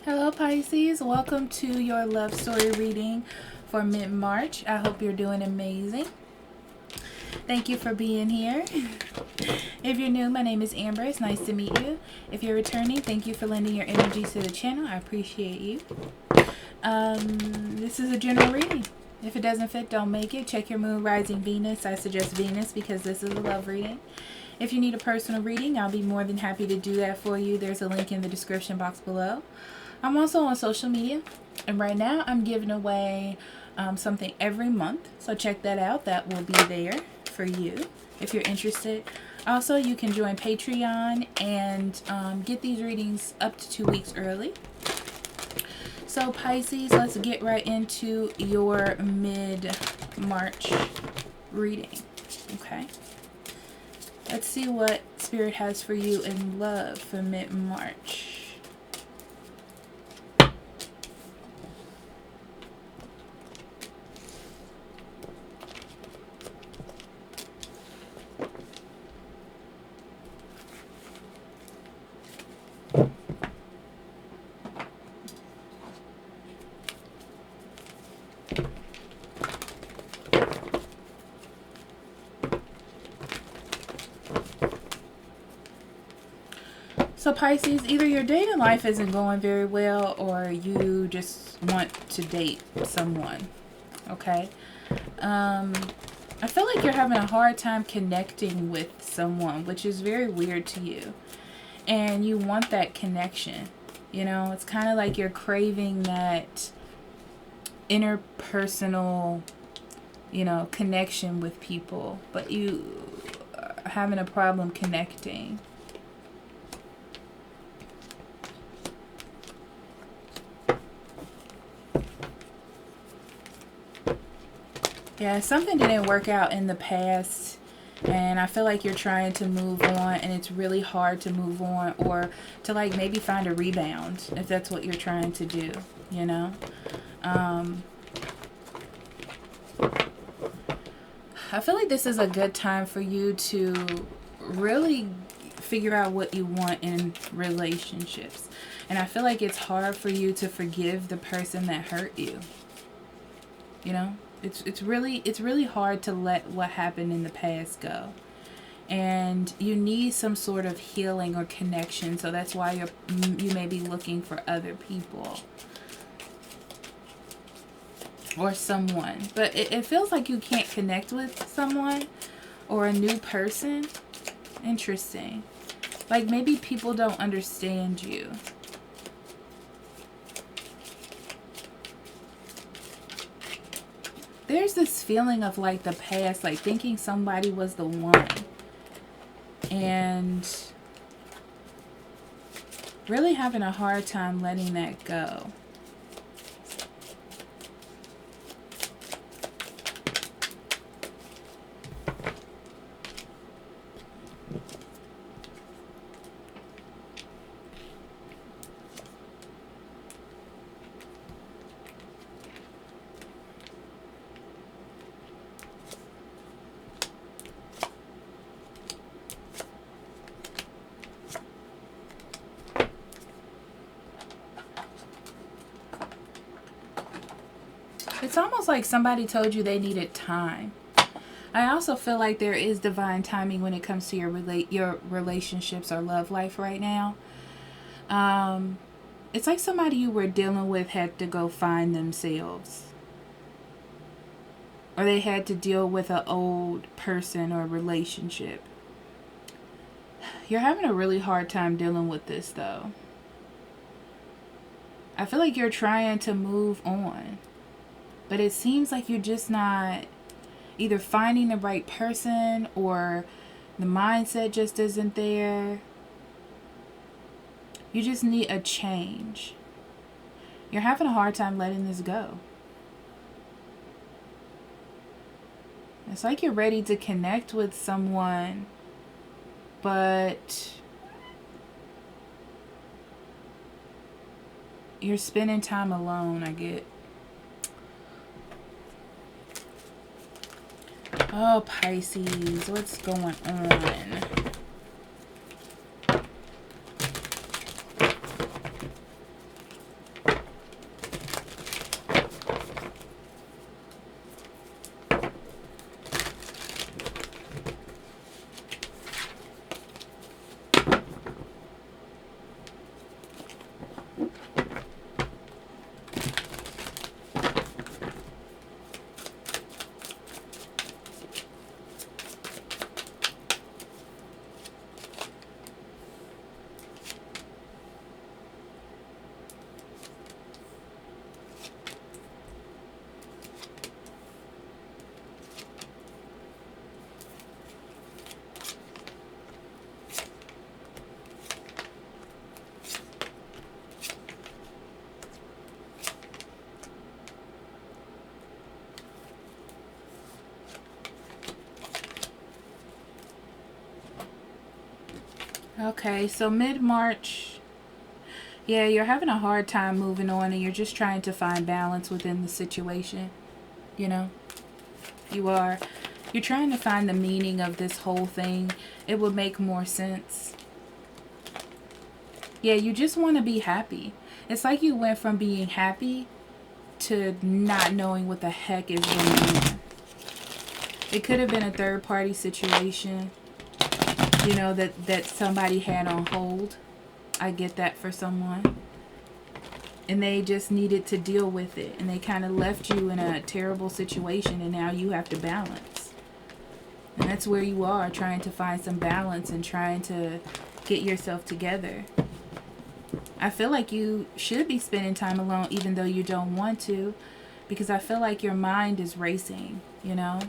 Hello Pisces, welcome to your love story reading for mid-March. I hope you're doing amazing. Thank you for being here. If you're new, my name is Amber. It's nice to meet you. If you're returning, thank you for lending your energy to the channel. I appreciate you. This is a general reading. If it doesn't fit, don't make it. Check your moon, rising, Venus. I suggest Venus because this is a love reading. If you need a personal reading, I'll be more than happy to do that for you. There's a link in the description box below. I'm also on social media, and right now I'm giving away something every month, so check that out. That will be there for you if you're interested. Also, you can join Patreon and get these readings up to 2 weeks early. So Pisces, let's get right into your mid-March reading. Okay, let's see what Spirit has for you in love for mid-March. So Pisces, either your dating life isn't going very well or you just want to date someone, okay? I feel like you're having a hard time connecting with someone, which is very weird to you. And you want that connection, you know? It's kind of like you're craving that interpersonal, you know, connection with people, but you are having a problem connecting. Yeah, something didn't work out in the past, and I feel like you're trying to move on, and it's really hard to move on, or to like maybe find a rebound if that's what you're trying to do, you know? I feel like this is a good time for you to really figure out what you want in relationships. And I feel like it's hard for you to forgive the person that hurt you, you know? It's really hard to let what happened in the past go, and you need some sort of healing or connection. So that's why you may be looking for other people or someone, but it feels like you can't connect with someone or a new person. Interesting. Like maybe people don't understand you. There's this feeling of like the past, like thinking somebody was the one and really having a hard time letting that go. It's almost like somebody told you they needed time. I also feel like there is divine timing when it comes to your relationships or love life right now. It's like somebody you were dealing with had to go find themselves. Or they had to deal with an old person or relationship. You're having a really hard time dealing with this though. I feel like you're trying to move on, but it seems like you're just not either finding the right person or the mindset just isn't there. You just need a change. You're having a hard time letting this go. It's like you're ready to connect with someone, but you're spending time alone, I get. Oh, Pisces, what's going on? Okay, so mid-March, yeah, you're having a hard time moving on and you're just trying to find balance within the situation. You know, you are. You're trying to find the meaning of this whole thing. It would make more sense. Yeah, you just want to be happy. It's like you went from being happy to not knowing what the heck is going on. It could have been a third-party situation, you know, that somebody had on hold. I get that for someone. And they just needed to deal with it. And they kind of left you in a terrible situation, and now you have to balance. And that's where you are, trying to find some balance and trying to get yourself together. I feel like you should be spending time alone even though you don't want to, because I feel like your mind is racing, you know.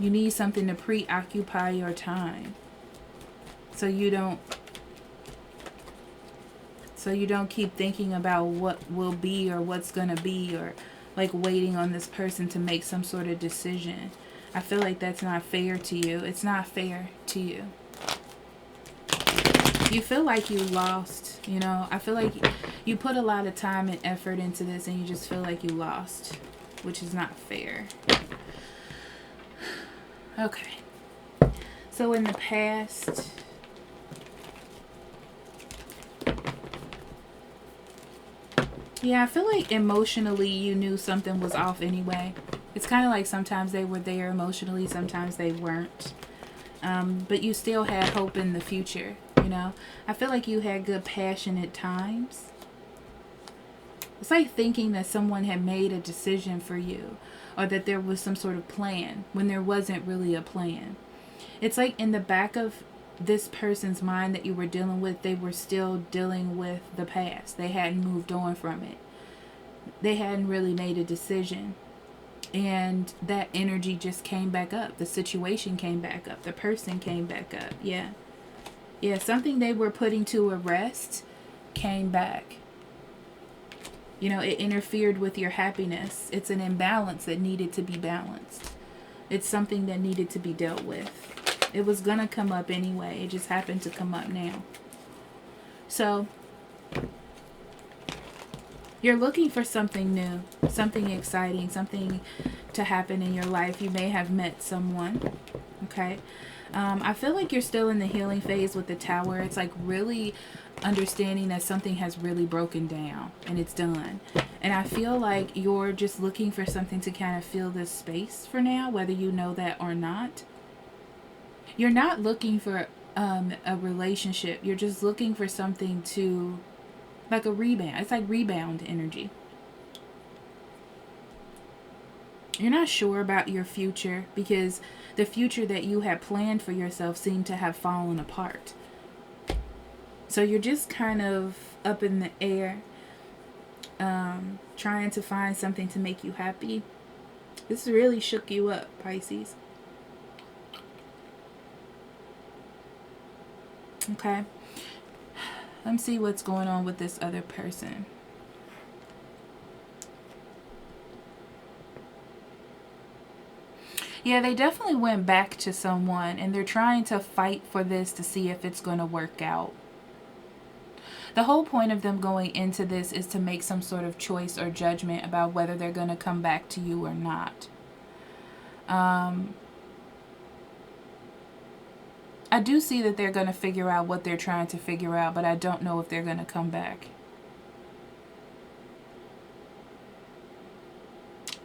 You need something to preoccupy your time so you don't keep thinking about what will be or what's going to be, or like waiting on this person to make some sort of decision. I feel like that's not fair to you. It's not fair to you. You feel like you lost, you know. I feel like you put a lot of time and effort into this and you just feel like you lost, which is not fair. Okay. So in the past, yeah, I feel like emotionally you knew something was off anyway. It's kind of like sometimes they were there emotionally, sometimes they weren't. But you still had hope in the future, you know. I feel like you had good passion at times. It's like thinking that someone had made a decision for you, or that there was some sort of plan when there wasn't really a plan. It's like in the back of this person's mind that you were dealing with, they were still dealing with the past. They hadn't moved on from it. They hadn't really made a decision. And that energy just came back up. The situation came back up. The person came back up. Yeah. Yeah, something they were putting to a rest came back. You know, it interfered with your happiness. It's an imbalance that needed to be balanced. It's something that needed to be dealt with. It was going to come up anyway. It just happened to come up now. So, you're looking for something new, something exciting, something to happen in your life. You may have met someone, okay? I feel like you're still in the healing phase with the Tower. It's like really understanding that something has really broken down and it's done. And I feel like you're just looking for something to kind of fill this space for now, whether you know that or not. You're not looking for a relationship. You're just looking for something to, like a rebound. It's like rebound energy. You're not sure about your future because the future that you had planned for yourself seemed to have fallen apart. So you're just kind of up in the air, trying to find something to make you happy. This really shook you up, Pisces. Okay. Let's see what's going on with this other person. Yeah, they definitely went back to someone and they're trying to fight for this to see if it's going to work out. The whole point of them going into this is to make some sort of choice or judgment about whether they're going to come back to you or not. I do see that they're going to figure out what they're trying to figure out, but I don't know if they're going to come back.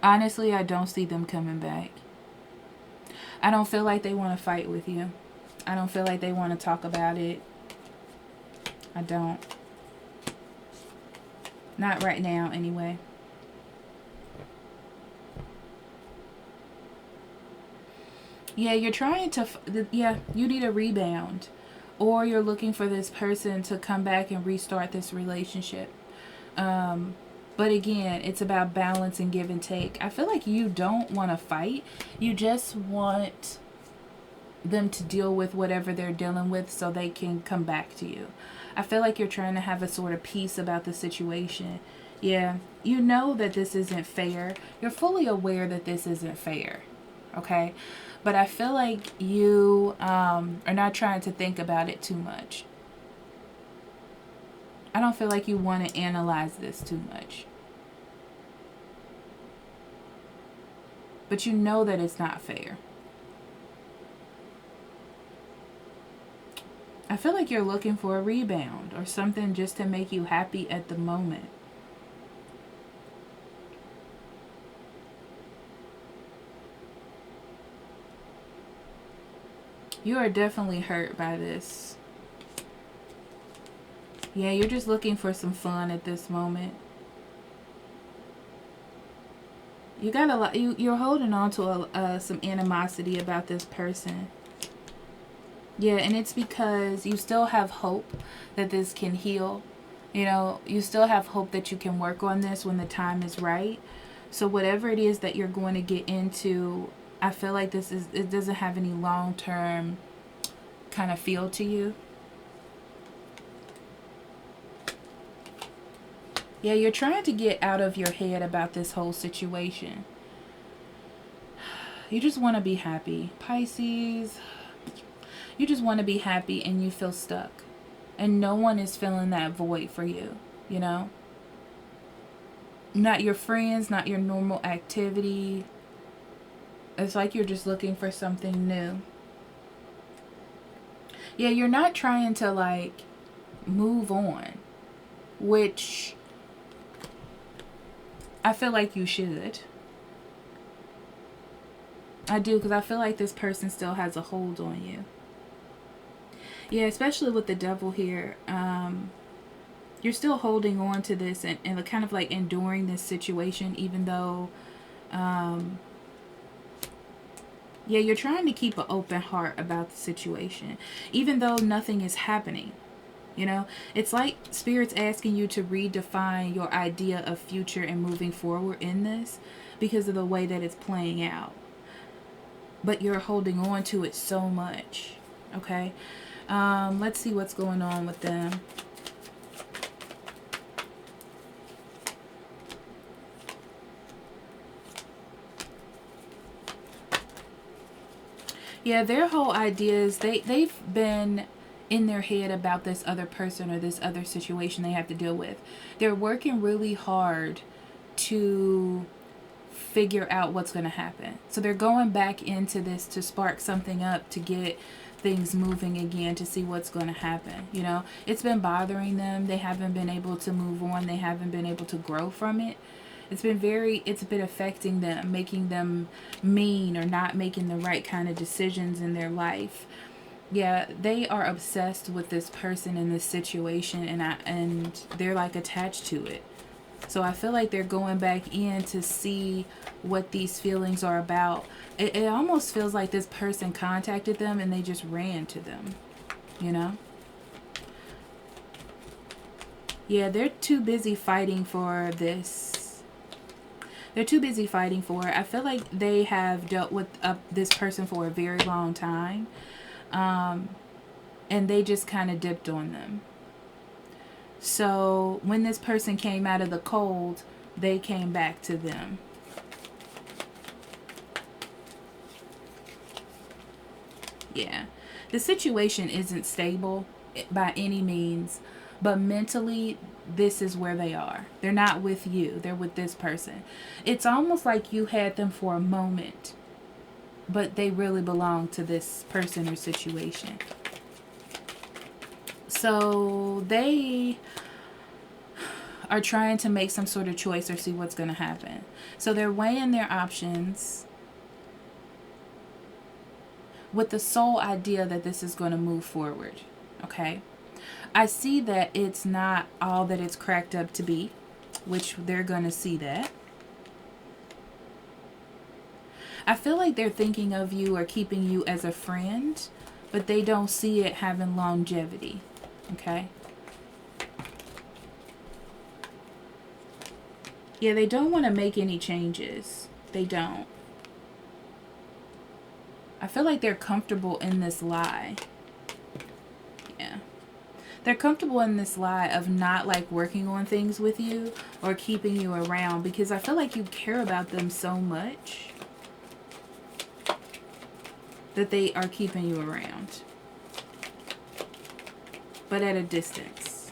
Honestly, I don't see them coming back. I don't feel like they want to fight with you. I don't feel like they want to talk about it. I don't. Not right now, anyway. Yeah, you're trying to, yeah, you need a rebound. Or you're looking for this person to come back and restart this relationship. But again, it's about balance and give and take. I feel like you don't want to fight. You just want them to deal with whatever they're dealing with so they can come back to you. I feel like you're trying to have a sort of peace about the situation. Yeah, you know that this isn't fair. You're fully aware that this isn't fair. okay? But I feel like you are not trying to think about it too much. I don't feel like you want to analyze this too much. But you know that it's not fair. I feel like you're looking for a rebound or something just to make you happy at the moment. You are definitely hurt by this. Yeah, you're just looking for some fun at this moment. You got a lot. You're holding on to some animosity about this person. Yeah, and it's because you still have hope that this can heal. You know, you still have hope that you can work on this when the time is right. So whatever it is that you're going to get into, I feel like it doesn't have any long-term kind of feel to you. Yeah, you're trying to get out of your head about this whole situation. You just want to be happy. Pisces, you just want to be happy and you feel stuck. And no one is filling that void for you, you know? Not your friends, not your normal activity. It's like you're just looking for something new. Yeah, you're not trying to, like, move on. Which I feel like you should. I do, because I feel like this person still has a hold on you. Yeah, especially with the devil here. You're still holding on to this and kind of like enduring this situation, even though, yeah, you're trying to keep an open heart about the situation, even though nothing is happening. You know, it's like Spirit's asking you to redefine your idea of future and moving forward in this because of the way that it's playing out. But you're holding on to it so much. Okay. Let's see what's going on with them. Yeah, their whole idea is they've been in their head about this other person or this other situation they have to deal with. They're working really hard to figure out what's going to happen. So they're going back into this to spark something up, to get things moving again, to see what's going to happen. You know, it's been bothering them. They haven't been able to move on. They haven't been able to grow from it. It's been affecting them, making them mean or not making the right kind of decisions in their life. Yeah, they are obsessed with this person in this situation, and they're like attached to it. So I feel like they're going back in to see what these feelings are about. It almost feels like this person contacted them and they just ran to them, you know? Yeah, they're too busy fighting for this. They're too busy fighting for it. I feel like they have dealt with this person for a very long time. And they just kind of dipped on them. So when this person came out of the cold, they came back to them. Yeah. The situation isn't stable by any means, but mentally, this is where they are. They're not with you. They're with this person. It's almost like you had them for a moment, but they really belong to this person or situation. So they are trying to make some sort of choice or see what's going to happen. So they're weighing their options with the sole idea that this is going to move forward. Okay? I see that it's not all that it's cracked up to be, which they're going to see that. I feel like they're thinking of you or keeping you as a friend, but they don't see it having longevity. Okay? Yeah, they don't want to make any changes. They don't. I feel like they're comfortable in this lie. Yeah. They're comfortable in this lie of not like working on things with you or keeping you around because I feel like you care about them so much. that they are keeping you around, but at a distance.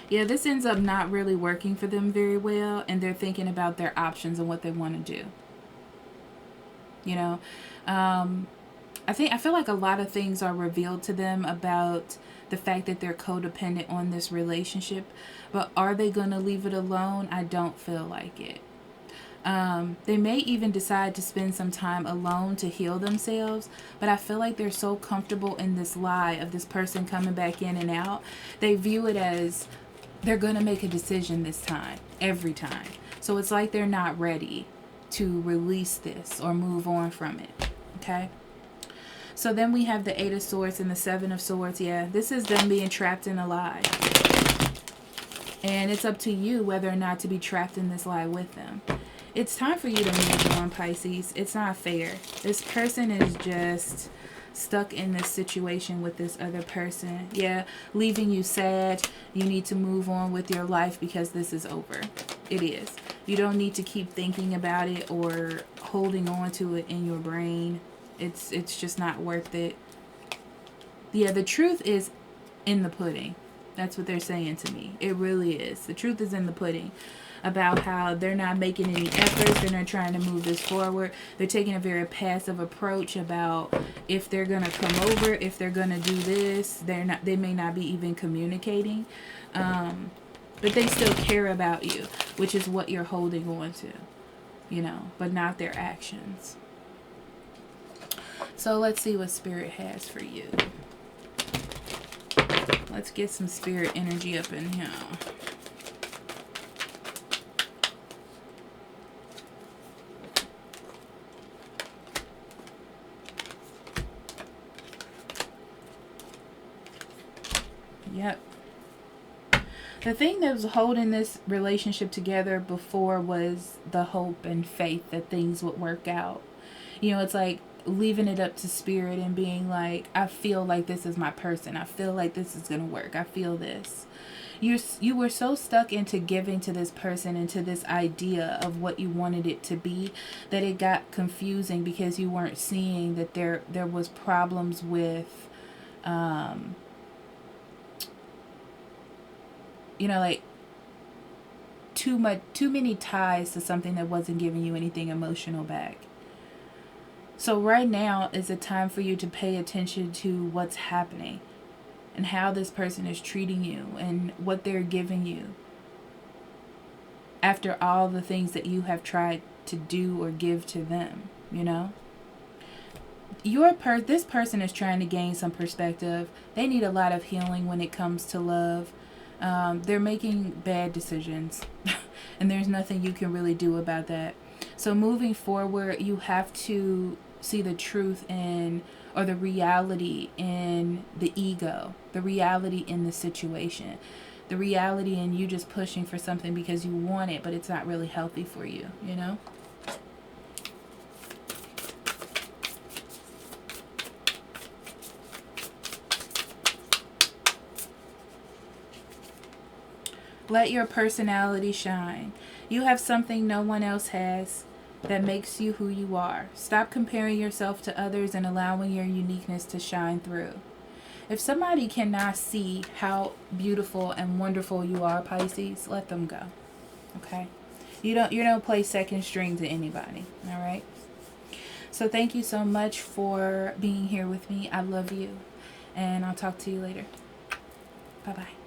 Yeah, this ends up not really working for them very well, and they're thinking about their options and what they want to do. You know, I feel like a lot of things are revealed to them about the fact that they're codependent on this relationship, but are they going to leave it alone? I don't feel like it. They may even decide to spend some time alone to heal themselves, but I feel like they're so comfortable in this lie of this person coming back in and out. They view it as they're going to make a decision this time, every time. So it's like they're not ready to release this or move on from it. Okay? So then we have the 8 of Swords and the 7 of Swords. Yeah, this is them being trapped in a lie. And it's up to you whether or not to be trapped in this lie with them. It's time for you to move on, Pisces. It's not fair. This person is just stuck in this situation with this other person. Yeah, leaving you sad. You need to move on with your life because this is over. It is. You don't need to keep thinking about it or holding on to it in your brain. It's just not worth it. Yeah, the truth is in the pudding. That's what they're saying to me. It really is. The truth is in the pudding. About how they're not making any efforts. They're not trying to move this forward. They're taking a very passive approach about if they're going to come over, if they're going to do this. They may not be even communicating. But they still care about you, which is what you're holding on to. You know, but not their actions. So let's see what Spirit has for you. Let's get some Spirit energy up in here. Yep. The thing that was holding this relationship together before was the hope and faith that things would work out. You know, it's like leaving it up to Spirit and being like, I feel like this is my person. I feel like this is going to work. I feel this. You were so stuck into giving to this person and to this idea of what you wanted it to be that it got confusing because you weren't seeing that there was problems with you know, like too many ties to something that wasn't giving you anything emotional back. So right now is a time for you to pay attention to what's happening and how this person is treating you and what they're giving you after all the things that you have tried to do or give to them, you know? This person is trying to gain some perspective. They need a lot of healing when it comes to love. They're making bad decisions and there's nothing you can really do about that. So moving forward, you have to see the truth in, or the reality in the ego, the reality in the situation, the reality in you just pushing for something because you want it, but it's not really healthy for you, you know? Let your personality shine. You have something no one else has that makes you who you are. Stop comparing yourself to others and allowing your uniqueness to shine through. If somebody cannot see how beautiful and wonderful you are, Pisces, let them go. Okay? You don't play second string to anybody. All right? So thank you so much for being here with me. I love you. And I'll talk to you later. Bye-bye.